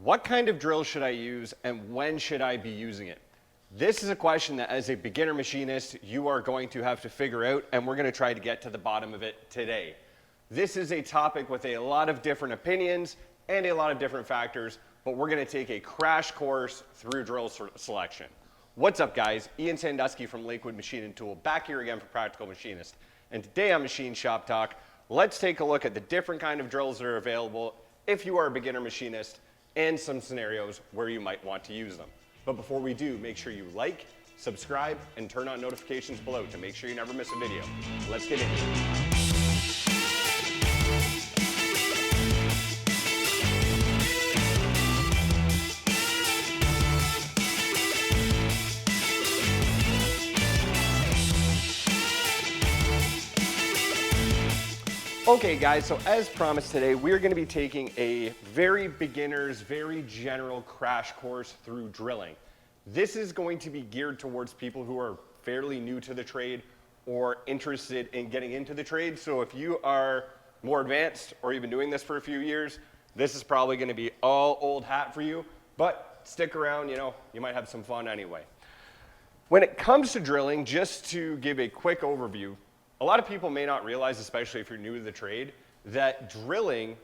What kind of drill should I use and when should I be using it? This is a question that as a beginner machinist, you are going to have to figure out, and we're going to try to get to the bottom of it today. This is a topic with a lot of different opinions and a lot of different factors, but we're going to take a crash course through drill selection. What's up, guys? Ian Sandusky from Lakewood Machine and Tool, back here again for Practical Machinist. And today on Machine Shop Talk, let's take a look at the different kind of drills that are available if you are a beginner machinist and some scenarios where you might want to use them. But before we do, make sure you like, subscribe, and turn on notifications below to make sure you never miss a video. Let's get into it. Okay guys, so as promised today, we're going to be taking a very beginner's, very general crash course through drilling. This is going to be geared towards people who are fairly new to the trade or interested in getting into the trade. So if you are more advanced or you've been doing this for a few years, this is probably going to be all old hat for you, but stick around, you might have some fun anyway. When it comes to drilling, just to give a quick overview, a lot of people may not realize, especially if you're new to the trade, that drilling,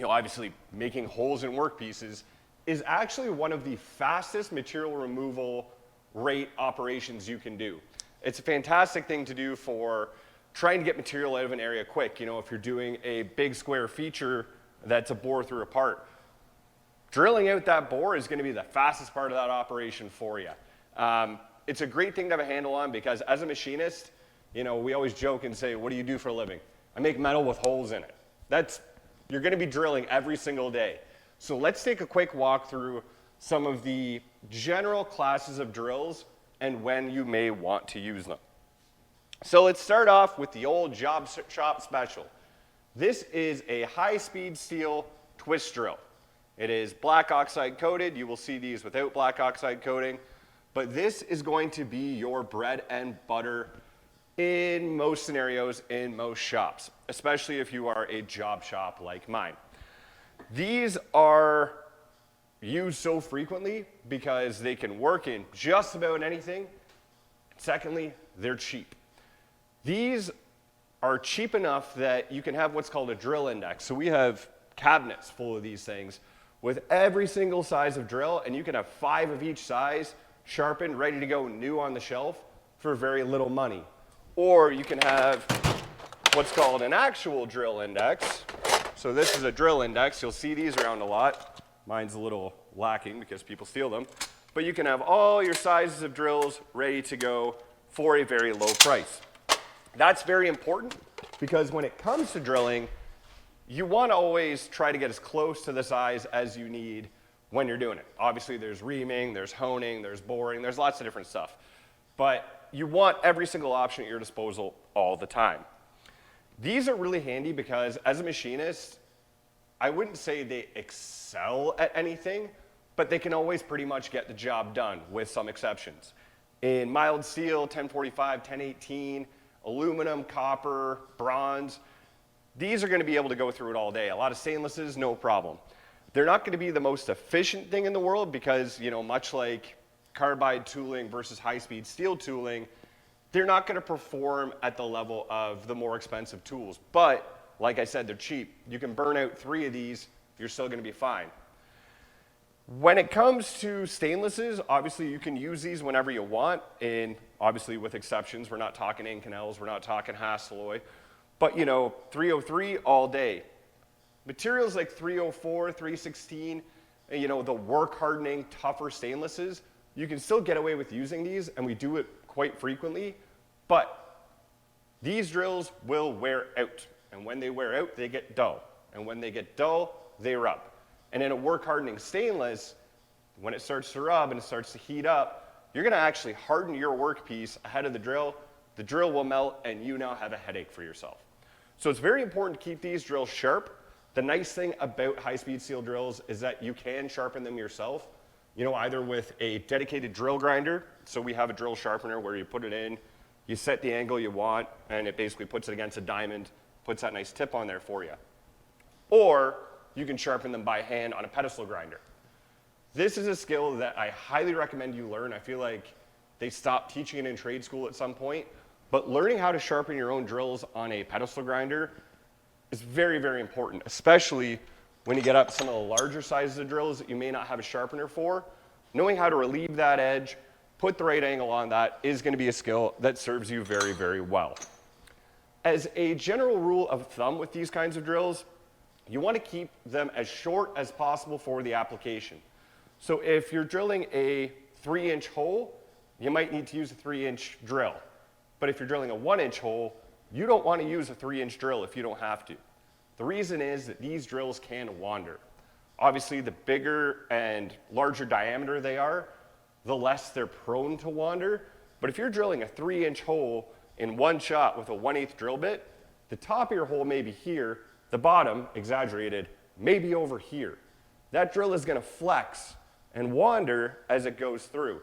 obviously making holes in workpieces, is actually one of the fastest material removal rate operations you can do. It's a fantastic thing to do for trying to get material out of an area quick. If you're doing a big square feature that's a bore through a part, drilling out that bore is going to be the fastest part of that operation for you. It's a great thing to have a handle on because as a machinist, we always joke and say, what do you do for a living? I make metal with holes in it. You're going to be drilling every single day. So let's take a quick walk through some of the general classes of drills and when you may want to use them. So let's start off with the old job shop special. This is a high-speed steel twist drill. It is black oxide coated. You will see these without black oxide coating. But this is going to be your bread and butter in most scenarios, in most shops, especially if you are a job shop like mine. These are used so frequently because they can work in just about anything. Secondly, they're cheap. These are cheap enough that you can have what's called a drill index. So we have cabinets full of these things with every single size of drill, and you can have 5 of each size sharpened, ready to go new on the shelf for very little money. Or you can have what's called an actual drill index. So this is a drill index. You'll see these around a lot. Mine's a little lacking because people steal them. But you can have all your sizes of drills ready to go for a very low price. That's very important because when it comes to drilling, you want to always try to get as close to the size as you need when you're doing it. Obviously, there's reaming, there's honing, there's boring, there's lots of different stuff. But you want every single option at your disposal all the time. These are really handy because as a machinist, I wouldn't say they excel at anything, but they can always pretty much get the job done with some exceptions. In mild steel, 1045, 1018, aluminum, copper, bronze, these are going to be able to go through it all day. A lot of stainlesses, no problem. They're not going to be the most efficient thing in the world because, much like carbide tooling versus high-speed steel tooling, they're not going to perform at the level of the more expensive tools. But, like I said, they're cheap. You can burn out 3 of these, you're still going to be fine. When it comes to stainlesses, obviously you can use these whenever you want, and obviously with exceptions. We're not talking Inconels, we're not talking Hastelloy, but 303 all day. Materials like 304, 316, the work hardening, tougher stainlesses, you can still get away with using these, and we do it quite frequently, but these drills will wear out. And when they wear out, they get dull. And when they get dull, they rub. And in a work hardening stainless, when it starts to rub and it starts to heat up, you're gonna actually harden your workpiece ahead of the drill will melt, and you now have a headache for yourself. So it's very important to keep these drills sharp. The nice thing about high-speed steel drills is that you can sharpen them yourself, either with a dedicated drill grinder. So we have a drill sharpener where you put it in, you set the angle you want, and it basically puts it against a diamond, puts that nice tip on there for you. Or you can sharpen them by hand on a pedestal grinder. This is a skill that I highly recommend you learn. I feel like they stopped teaching it in trade school at some point, but learning how to sharpen your own drills on a pedestal grinder is very, very important, especially when you get up to some of the larger sizes of drills that you may not have a sharpener for. Knowing how to relieve that edge, put the right angle on that is going to be a skill that serves you very, very well. As a general rule of thumb with these kinds of drills, you want to keep them as short as possible for the application. So if you're drilling a 3-inch hole, you might need to use a 3-inch drill. But if you're drilling a 1-inch hole, you don't want to use a 3-inch drill if you don't have to. The reason is that these drills can wander. Obviously, the bigger and larger diameter they are, the less they're prone to wander. But if you're drilling a 3-inch hole in one shot with a 1/8 drill bit, the top of your hole may be here, the bottom, exaggerated, may be over here. That drill is going to flex and wander as it goes through.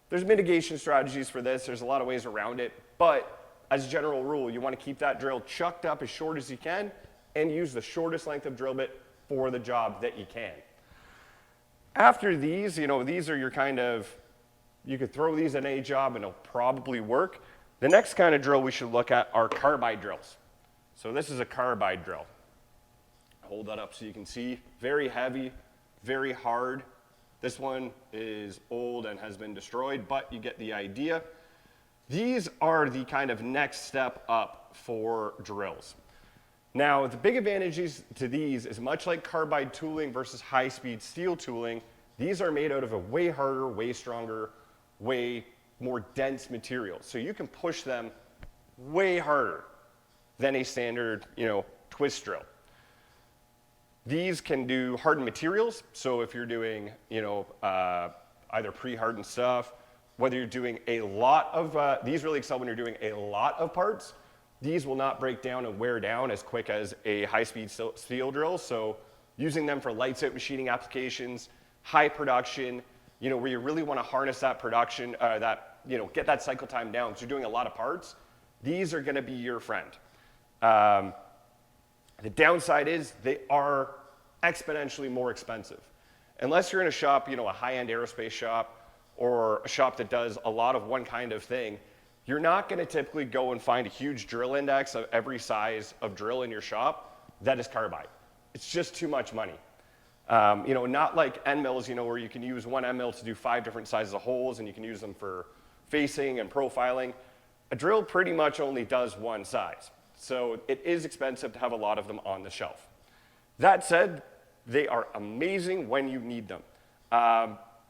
There's mitigation strategies for this. There's a lot of ways around it. But as a general rule, you want to keep that drill chucked up as short as you can and use the shortest length of drill bit for the job that you can. After these, these are your kind of, you could throw these at any job and it'll probably work. The next kind of drill we should look at are carbide drills. So this is a carbide drill. Hold that up so you can see. Very heavy, very hard. This one is old and has been destroyed, but you get the idea. These are the kind of next step up for drills. Now, the big advantages to these is much like carbide tooling versus high-speed steel tooling, these are made out of a way harder, way stronger, way more dense material. So you can push them way harder than a standard, twist drill. These can do hardened materials. So if you're doing, either pre-hardened stuff, whether you're doing a lot of, these really excel when you're doing a lot of parts. These will not break down and wear down as quick as a high-speed steel drill. So using them for lights out machining applications, high production, where you really want to harness that production, get that cycle time down because you're doing a lot of parts, these are going to be your friend. The downside is they are exponentially more expensive. Unless you're in a shop, a high-end aerospace shop or a shop that does a lot of one kind of thing, you're not going to typically go and find a huge drill index of every size of drill in your shop that is carbide. It's just too much money. Not like end mills, where you can use one end mill to do 5 different sizes of holes and you can use them for facing and profiling. A drill pretty much only does one size. So it is expensive to have a lot of them on the shelf. That said, they are amazing when you need them.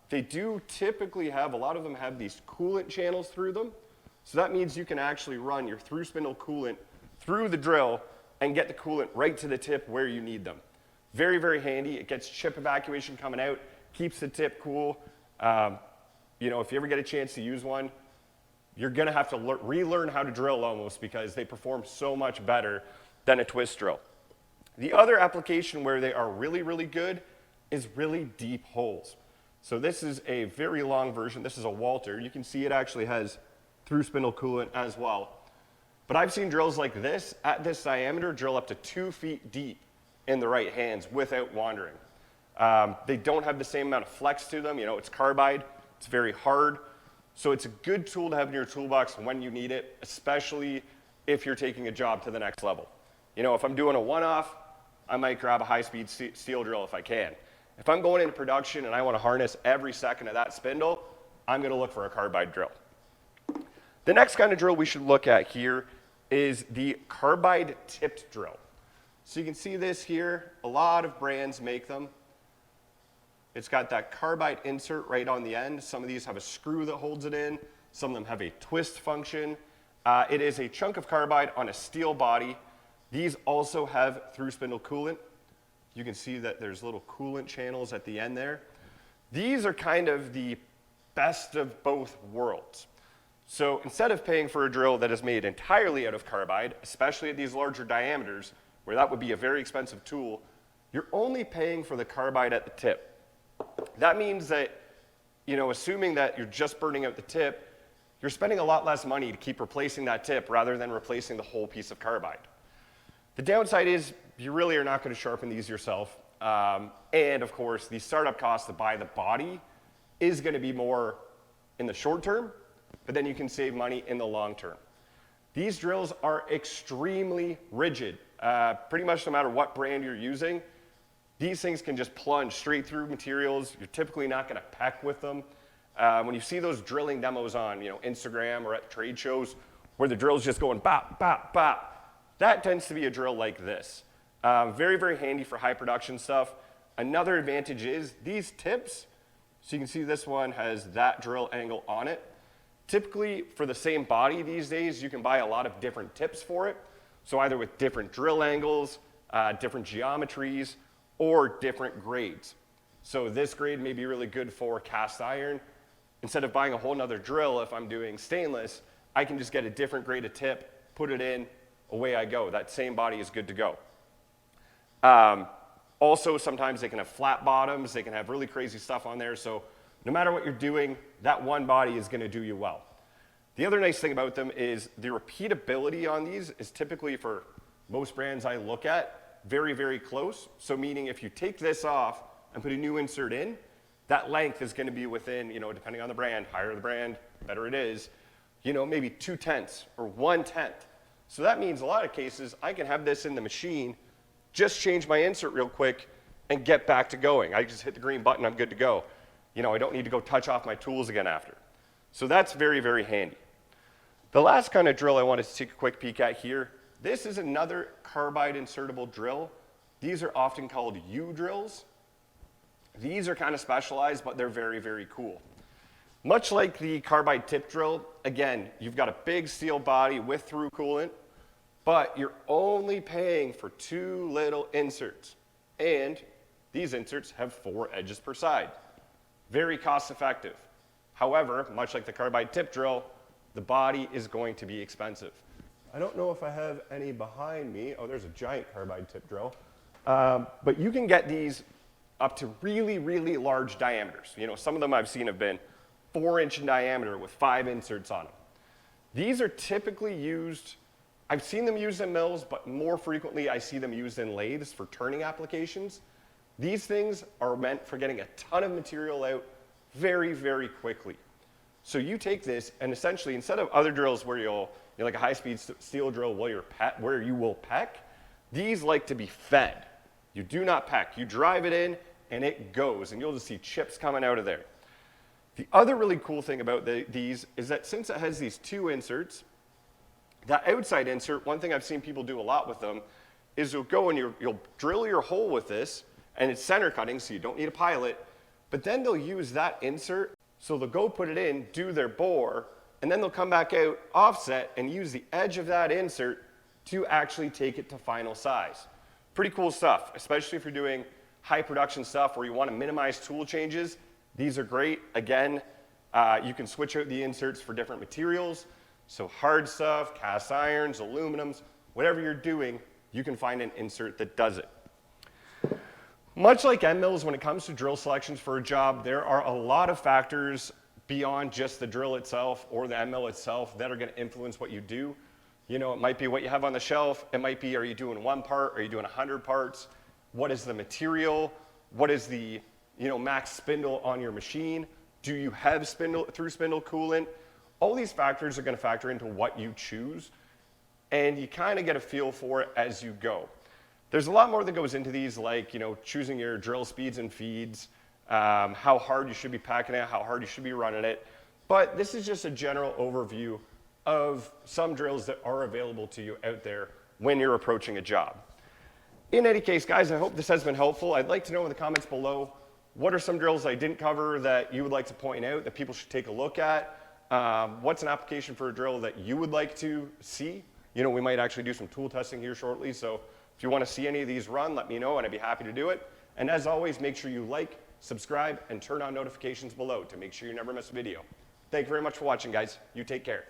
They do typically have, a lot of them have these coolant channels through them. So that means you can actually run your through spindle coolant through the drill and get the coolant right to the tip where you need them. Very, very handy. It gets chip evacuation coming out, keeps the tip cool. If you ever get a chance to use one, you're going to have to relearn how to drill almost because they perform so much better than a twist drill. The other application where they are really, really good is really deep holes. So this is a very long version. This is a Walter. You can see it actually has through spindle coolant as well. But I've seen drills like this at this diameter drill up to 2 feet deep in the right hands without wandering. They don't have the same amount of flex to them. It's carbide. It's very hard. So it's a good tool to have in your toolbox when you need it, especially if you're taking a job to the next level. If I'm doing a one-off, I might grab a high-speed steel drill if I can. If I'm going into production and I want to harness every second of that spindle, I'm going to look for a carbide drill. The next kind of drill we should look at here is the carbide tipped drill. So you can see this here. A lot of brands make them. It's got that carbide insert right on the end. Some of these have a screw that holds it in. Some of them have a twist function. It is a chunk of carbide on a steel body. These also have through spindle coolant. You can see that there's little coolant channels at the end there. These are kind of the best of both worlds. So instead of paying for a drill that is made entirely out of carbide, especially at these larger diameters, where that would be a very expensive tool, you're only paying for the carbide at the tip. That means that, assuming that you're just burning out the tip, you're spending a lot less money to keep replacing that tip rather than replacing the whole piece of carbide. The downside is you really are not going to sharpen these yourself. And of course, the startup cost to buy the body is going to be more in the short term, but then you can save money in the long term. These drills are extremely rigid. Pretty much no matter what brand you're using, these things can just plunge straight through materials. You're typically not going to peck with them. When you see those drilling demos on Instagram or at trade shows where the drill's just going bop, bop, bop, that tends to be a drill like this. Very, very handy for high production stuff. Another advantage is these tips, so you can see this one has that drill angle on it. Typically for the same body these days, you can buy a lot of different tips for it. So either with different drill angles, different geometries, or different grades. So this grade may be really good for cast iron. Instead of buying a whole nother drill, if I'm doing stainless, I can just get a different grade of tip, put it in, away I go. That same body is good to go. Also, sometimes they can have flat bottoms, they can have really crazy stuff on there, so no matter what you're doing, that one body is going to do you well. The other nice thing about them is the repeatability on these is typically, for most brands I look at, very, very close. So meaning if you take this off and put a new insert in, that length is going to be within, depending on the brand, higher the brand, better it is, maybe 2/10 or 1/10. So that means a lot of cases I can have this in the machine, just change my insert real quick and get back to going. I just hit the green button, I'm good to go. I don't need to go touch off my tools again after. So that's very, very handy. The last kind of drill I wanted to take a quick peek at here, this is another carbide insertable drill. These are often called U-drills. These are kind of specialized, but they're very, very cool. Much like the carbide tip drill, again, you've got a big steel body with through coolant, but you're only paying for 2 little inserts. And these inserts have 4 edges per side. Very cost effective. However, much like the carbide tip drill, the body is going to be expensive. I don't know if I have any behind me. Oh, there's a giant carbide tip drill. But you can get these up to really, really large diameters. Some of them I've seen have been 4-inch in diameter with 5 inserts on them. These are typically used, I've seen them used in mills, but more frequently I see them used in lathes for turning applications. These things are meant for getting a ton of material out very, very quickly. So you take this and essentially, instead of other drills where you'll, like a high-speed steel drill where you will peck, these like to be fed. You do not peck. You drive it in and it goes, and you'll just see chips coming out of there. The other really cool thing about these is that since it has these 2 inserts, that outside insert, one thing I've seen people do a lot with them is you'll go and you'll drill your hole with this, and it's center cutting, so you don't need a pilot, but then they'll use that insert, so they'll go put it in, do their bore, and then they'll come back out offset and use the edge of that insert to actually take it to final size. Pretty cool stuff, especially if you're doing high production stuff where you want to minimize tool changes. These are great. Again, you can switch out the inserts for different materials. So hard stuff, cast irons, aluminums, whatever you're doing, you can find an insert that does it. Much like end mills, when it comes to drill selections for a job, there are a lot of factors beyond just the drill itself or the end mill itself that are going to influence what you do. It might be what you have on the shelf. It might be, are you doing 1 part? Are you doing 100 parts? What is the material? What is the max spindle on your machine? Do you have through spindle coolant? All these factors are going to factor into what you choose, and you kind of get a feel for it as you go. There's a lot more that goes into these, like choosing your drill speeds and feeds, how hard you should be packing it, how hard you should be running it. But this is just a general overview of some drills that are available to you out there when you're approaching a job. In any case, guys, I hope this has been helpful. I'd like to know in the comments below, what are some drills I didn't cover that you would like to point out that people should take a look at? What's an application for a drill that you would like to see? We might actually do some tool testing here shortly, so if you want to see any of these run, let me know and I'd be happy to do it. And as always, make sure you like, subscribe, and turn on notifications below to make sure you never miss a video. Thank you very much for watching, guys. You take care.